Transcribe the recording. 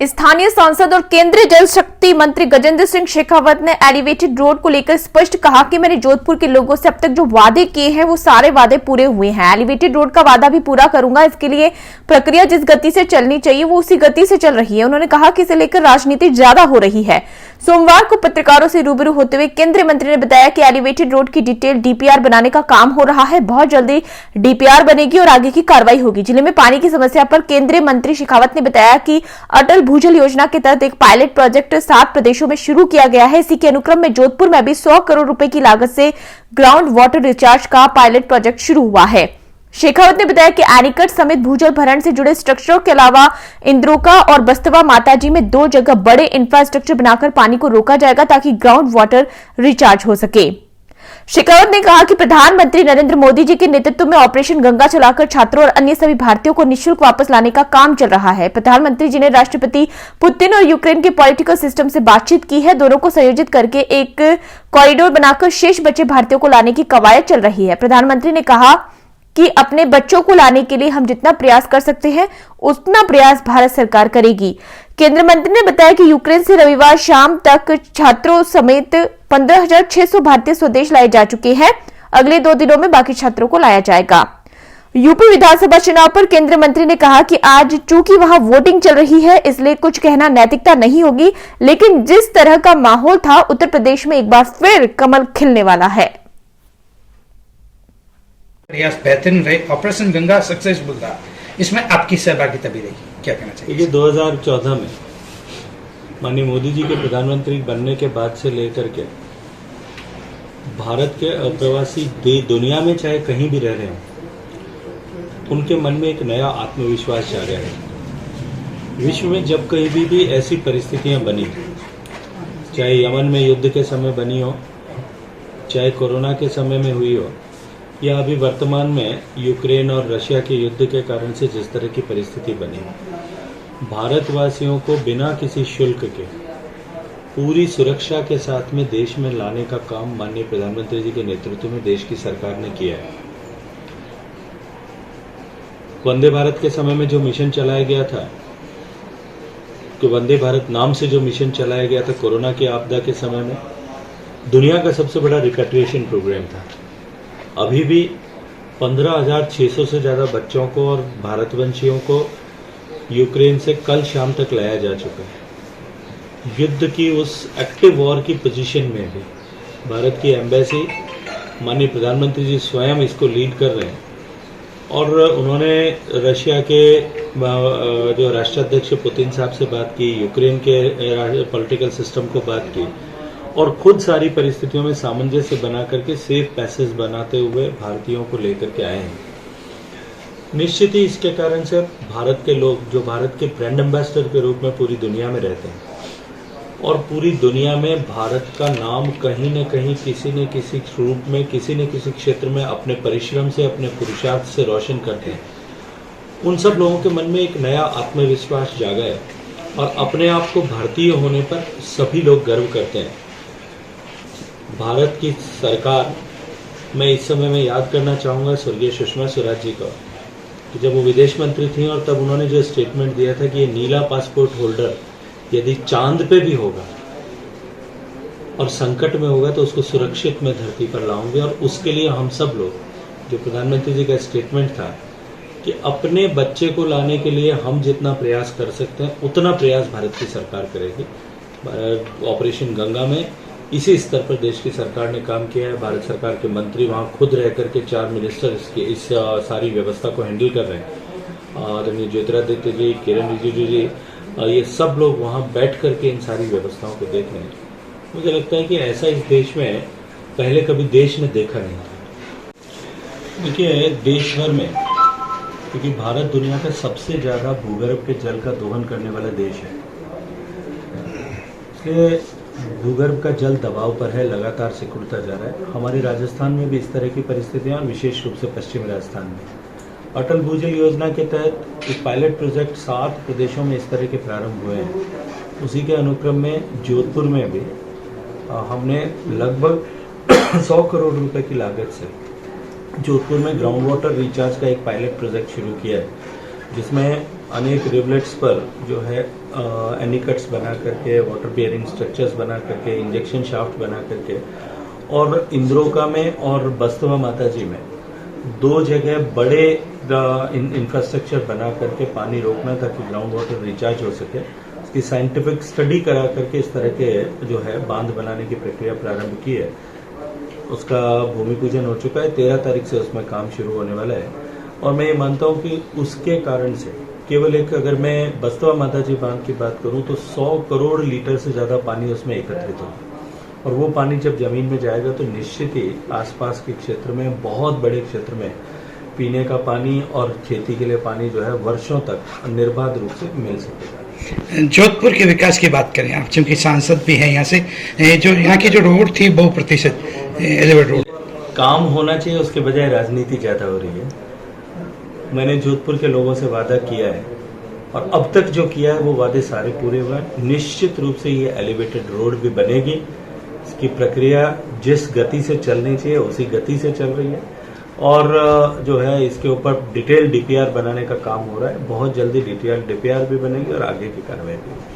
स्थानीय सांसद और केंद्रीय जल शक्ति मंत्री गजेंद्र सिंह शेखावत ने एलिवेटेड रोड को लेकर स्पष्ट कहा कि मैंने जोधपुर के लोगों से अब तक जो वादे किए हैं वो सारे वादे पूरे हुए हैं। एलिवेटेड रोड का वादा भी पूरा करूंगा। इसके लिए प्रक्रिया जिस गति से चलनी चाहिए वो उसी गति से चल रही है। उन्होंने कहा कि इसे लेकर राजनीति ज्यादा हो रही है। सोमवार को पत्रकारों से रूबरू होते हुए केंद्रीय मंत्री ने बताया कि एलिवेटेड रोड की डिटेल डीपीआर बनाने का काम हो रहा है। बहुत जल्दी डीपीआर बनेगी और आगे की कार्रवाई होगी। जिले में पानी की समस्या पर केंद्रीय मंत्री शेखावत ने बताया कि अटल भूजल योजना के तहत एक पायलट प्रोजेक्ट 7 प्रदेशों में शुरू किया गया है। इसी के अनुक्रम में जोधपुर में भी 100 करोड़ रुपए की लागत से ग्राउंड वाटर रिचार्ज का पायलट प्रोजेक्ट शुरू हुआ है। शेखावत ने बताया कि एनीकट समेत भूजल भरण से जुड़े स्ट्रक्चरों के अलावा इंद्रोका और बस्तवा माताजी में 2 जगह बड़े इंफ्रास्ट्रक्चर बनाकर पानी को रोका जाएगा ताकि ग्राउंड वाटर रिचार्ज हो सके। शेखावत ने कहा कि प्रधानमंत्री नरेंद्र मोदी जी के नेतृत्व में ऑपरेशन गंगा चलाकर छात्रों और अन्य सभी भारतीयों को निःशुल्क वापस लाने का काम चल रहा है। प्रधानमंत्री जी ने राष्ट्रपति पुतिन और यूक्रेन के पॉलिटिकल सिस्टम से बातचीत की है। दोनों को संयोजित करके एक कॉरिडोर बनाकर शेष बचे भारतीयों को लाने की कवायद चल रही है। प्रधानमंत्री ने कहा कि अपने बच्चों को लाने के लिए हम जितना प्रयास कर सकते हैं उतना प्रयास भारत सरकार करेगी। केंद्रीय मंत्री ने बताया कि यूक्रेन से रविवार शाम तक छात्रों समेत 15,600 भारतीय स्वदेश लाए जा चुके हैं। अगले 2 दिनों में बाकी छात्रों को लाया जाएगा। यूपी विधानसभा चुनाव पर केंद्रीय मंत्री ने कहा कि आज चूंकि वहां वोटिंग चल रही है इसलिए कुछ कहना नैतिकता नहीं होगी, लेकिन जिस तरह का माहौल था उत्तर प्रदेश में एक बार फिर कमल खिलने वाला है। प्रयास बेहतरीन रहे, ऑपरेशन गंगा सक्सेसफुल रहा, इसमें आपकी सहभागिता भी रही, क्या कहना चाहिए? ये 2014 में माननीय मोदी जी के प्रधानमंत्री बनने के बाद से लेकर के भारत के अप्रवासी दुनिया में चाहे कहीं भी रह रहे हो उनके मन में एक नया आत्मविश्वास जागा है। विश्व में जब कहीं भी ऐसी परिस्थितियां बनी, चाहे यमन में युद्ध के समय बनी हो, चाहे कोरोना के समय में हुई हो, या अभी वर्तमान में यूक्रेन और रशिया के युद्ध के कारण से जिस तरह की परिस्थिति बनी, भारतवासियों को बिना किसी शुल्क के पूरी सुरक्षा के साथ में देश में लाने का काम माननीय प्रधानमंत्री जी के नेतृत्व में देश की सरकार ने किया है। वंदे भारत के समय में जो मिशन चलाया गया था, कि वंदे भारत नाम से जो मिशन चलाया गया था कोरोना की आपदा के समय में, दुनिया का सबसे बड़ा रिपेट्रिएशन प्रोग्राम था। अभी भी 15,600 से ज़्यादा बच्चों को और भारतवंशियों को यूक्रेन से कल शाम तक लाया जा चुका है। युद्ध की उस एक्टिव वॉर की पोजीशन में भी भारत की एम्बेसी माननीय प्रधानमंत्री जी स्वयं इसको लीड कर रहे हैं और उन्होंने रशिया के जो राष्ट्राध्यक्ष पुतिन साहब से बात की, यूक्रेन के पॉलिटिकल सिस्टम को बात की और खुद सारी परिस्थितियों में सामंजस्य बना करके सेफ पैसेज बनाते हुए भारतीयों को लेकर के आए हैं। निश्चित ही इसके कारण से भारत के लोग जो भारत के ब्रांड एम्बेसडर के रूप में पूरी दुनिया में रहते हैं और पूरी दुनिया में भारत का नाम कहीं न कहीं किसी न किसी रूप में किसी न किसी क्षेत्र में अपने परिश्रम से अपने पुरुषार्थ से रोशन करते हैं, उन सब लोगों के मन में एक नया आत्मविश्वास जागा है और अपने आप को भारतीय होने पर सभी लोग गर्व करते हैं। भारत की सरकार, मैं इस समय में याद करना चाहूँगा स्वर्गीय सुषमा स्वराज जी को, कि जब वो विदेश मंत्री थी और तब उन्होंने जो स्टेटमेंट दिया था कि ये नीला पासपोर्ट होल्डर यदि चांद पे भी होगा और संकट में होगा तो उसको सुरक्षित में धरती पर लाऊंगे। और उसके लिए हम सब लोग, जो प्रधानमंत्री जी का स्टेटमेंट था कि अपने बच्चे को लाने के लिए हम जितना प्रयास कर सकते हैं उतना प्रयास भारत की सरकार करेगी। ऑपरेशन गंगा में इसी स्तर पर देश की सरकार ने काम किया है। भारत सरकार के मंत्री वहाँ खुद रह करके 4 मिनिस्टर इस सारी व्यवस्था को हैंडल कर रहे हैं। आदरणीय ज्योतिरादित्य जी, किरण रिजिजू जी, ये सब लोग वहाँ बैठ करके इन सारी व्यवस्थाओं को देख रहे हैं। मुझे लगता है कि ऐसा इस देश में पहले कभी देश ने देखा नहीं था। देखिए, देश भर में, क्योंकि भारत दुनिया का सबसे ज़्यादा भूगर्भ के जल का दोहन करने वाला देश है, इसलिए भूगर्भ का जल दबाव पर है, लगातार सिकुड़ता जा रहा है। हमारे राजस्थान में भी इस तरह की परिस्थितियां, विशेष रूप से पश्चिमी राजस्थान में अटल भूजल योजना के तहत एक पायलट प्रोजेक्ट 7 प्रदेशों में इस तरह के प्रारंभ हुए हैं। उसी के अनुक्रम में जोधपुर में भी हमने लगभग 100 करोड़ रुपए की लागत से जोधपुर में ग्राउंड वाटर रिचार्ज का एक पायलट प्रोजेक्ट शुरू किया है, जिसमें अनेक रिवलेट्स पर जो है एनिकट्स बना करके, वाटर बियरिंग स्ट्रक्चर्स बना करके, इंजेक्शन शाफ्ट बना करके, और इंद्रोका में और बस्तवा माताजी में 2 जगह बड़े इंफ्रास्ट्रक्चर बना करके पानी रोकना ताकि ग्राउंड वाटर रिचार्ज हो सके। इसकी साइंटिफिक स्टडी करा करके इस तरह के जो है बांध बनाने की प्रक्रिया प्रारंभ की है। उसका भूमि पूजन हो चुका है, 13 तारीख से उसमें काम शुरू होने वाला है। और मैं ये मानता हूँ कि उसके कारण से केवल एक, अगर मैं बस्तवा माताजी बांध की बात करूँ तो 100 करोड़ लीटर से ज़्यादा पानी उसमें एकत्रित होगा, और वो पानी जब जमीन में जाएगा तो निश्चित ही आसपास के क्षेत्र में, बहुत बड़े क्षेत्र में पीने का पानी और खेती के लिए पानी जो है वर्षों तक निर्बाध रूप से मिल सकेगा। जोधपुर के विकास की बात करें आप, क्योंकि सांसद भी हैं यहाँ से, जो यहाँ की जो रोड थी 100% एलिवेटेड रोड, काम होना चाहिए, उसके बजाय राजनीति ज़्यादा हो रही है। मैंने जोधपुर के लोगों से वादा किया है, और अब तक जो किया है वो वादे सारे पूरे हुए हैं। निश्चित रूप से ये एलिवेटेड रोड भी बनेगी। इसकी प्रक्रिया जिस गति से चलनी चाहिए उसी गति से चल रही है, और जो है इसके ऊपर डिटेल डीपीआर बनाने का काम हो रहा है। बहुत जल्दी डिटेल डीपीआर भी बनेगी और आगे की कार्रवाई भी होगी।